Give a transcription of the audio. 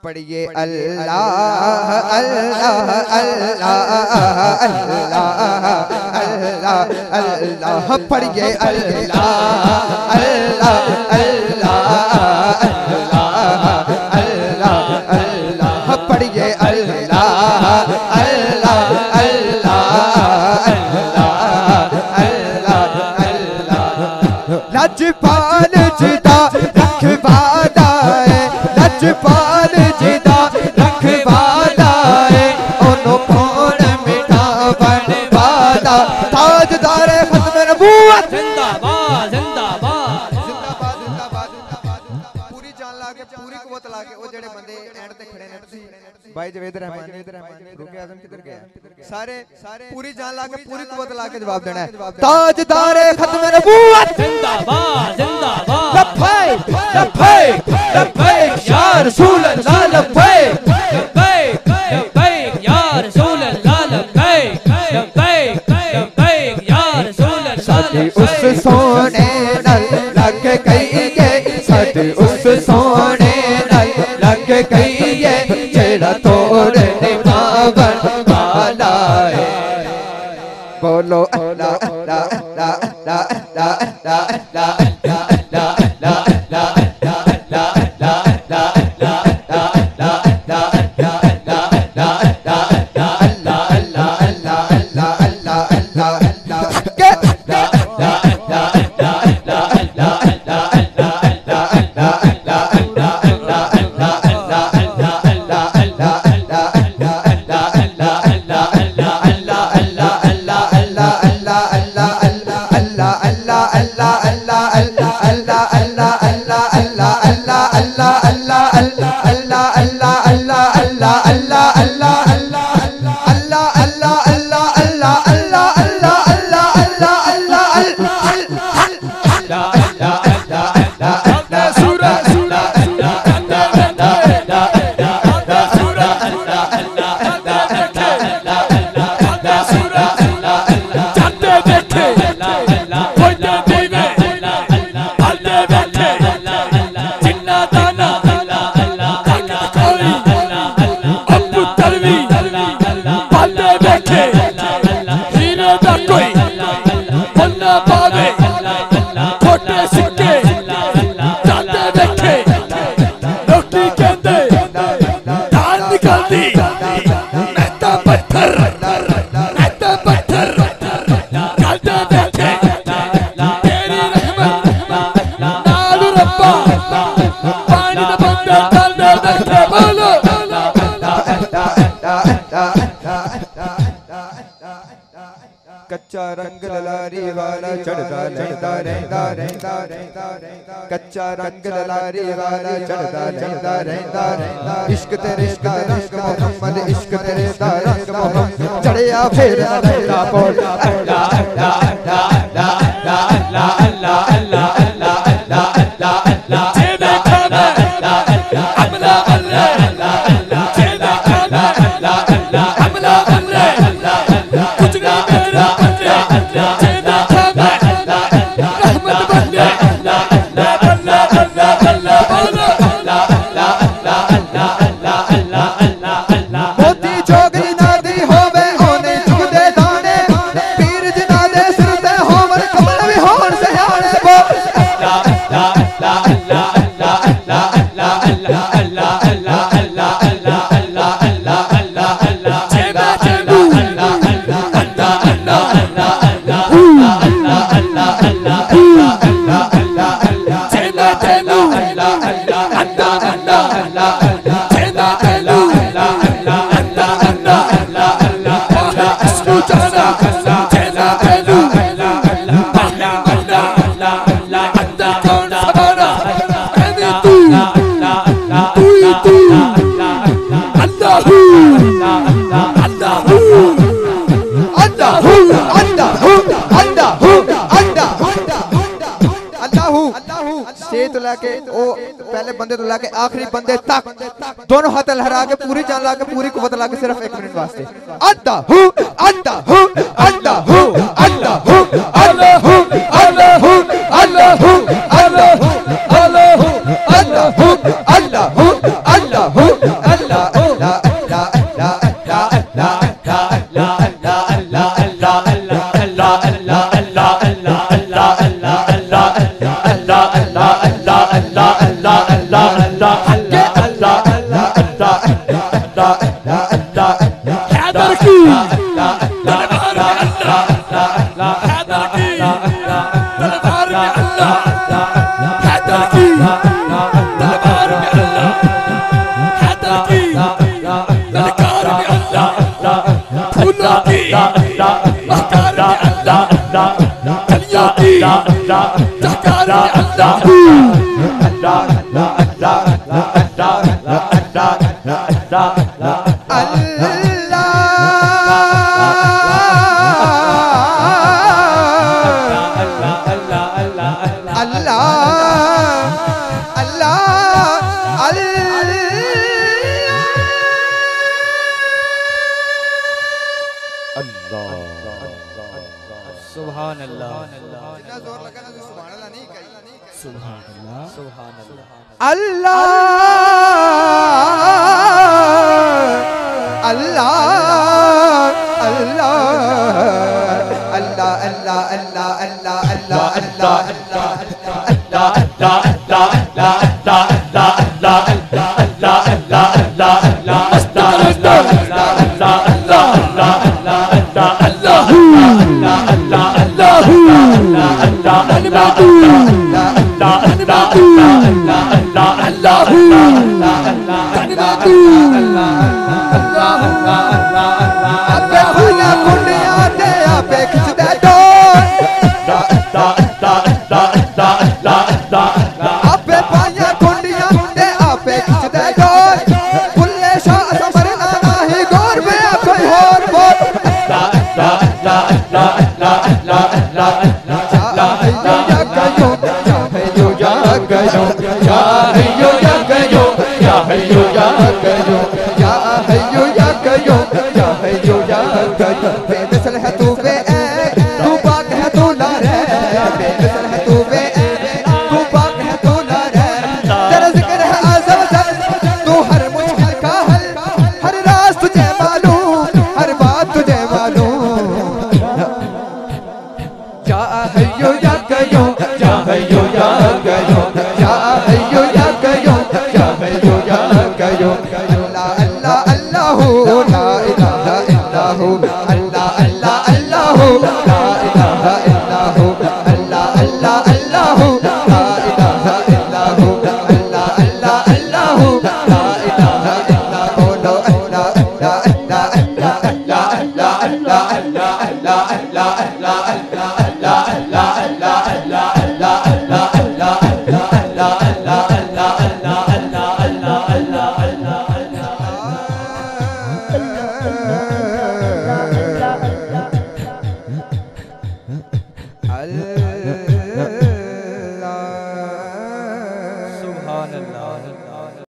पढ़िए अल्लाह अल्लाह अल्लाह अल्लाह अल्लाह अल्लाह पढ़िए अल्लाह अल्लाह अल्लाह अल्लाह अल्लाह अल्लाह पढ़िए अल्लाह अल्लाह अल्लाह अल्लाह अल्लाह लजपाल जिदा रखवादा है, लजपाल जिदा रखवादा है, ओनो कौन मिटा बनवादा, ताजदार खत्म नबूवत जिंदाबाद जिंदाबाद जिंदाबाद जिंदाबाद जिंदाबाद। पूरी जान लाके पूरी कुव्वत लाके ओ जेड़े बंदे एंड ते खड़े ने भाई जवेद रहमान रुके आजम किधर गया, सारे पूरी जान लाके पूरी कुव्वत लाके जवाब देना है। ताजदार खत्म नबूवत जिंदाबाद जिंदाबाद। लब्बैक लब्बैक लब्बैक या रसूल अल्लाह, लब्बैक लब्बैक लब्बैक या रसूल अल्लाह, लब्बैक लब्बैक लब्बैक या रसूल अल्लाह। सदी उस सोने नल लग गई है, सदी उस सोने नल लग गई है, जेड़ा तोड़ने पावन वाला है। बोलो अल्लाह अल्लाह अल्लाह अल्लाह अल्लाह अल्लाह अल्लाह अल्लाह कच्चा रंग ललारी वाला चढ़ता चढ़ता रहता रहता रहता, कच्चा रंग ललारी वाला चढ़ता चढ़ता रहता रहता। इश्क तेरे का रंग मोहम्मद, इश्क तेरे का रंग मोहम्मद, चढ़िया फिर रहता बोल अल्लाह अल्लाह अल्लाह अल्लाह अल्लाह अल्लाह अल्लाह अल्लाह अल्लाह अल्लाह। पहले बंदे तो लाके आखिरी बंदे तक दोनों हाथ लहरा के पूरी जान ला के पूरी कुव्वत ला के सिर्फ 1 मिनट वास्ते अल्लाहू अल्लाहू अल्लाहू अल्लाहू अल्लाहू अल्लाहू अल्लाहू अल्लाहू अल्लाहू अल्लाहू अल्लाहू अल्लाहू सुभान अल्लाह जितना जोर लगा ना सुभान अल्लाह नहीं कही सुभान अल्लाह सुभान अल्लाह अल्लाह अल्लाह अल्लाह अल्लाह अल्लाह अल्लाह अल्लाह अल्लाह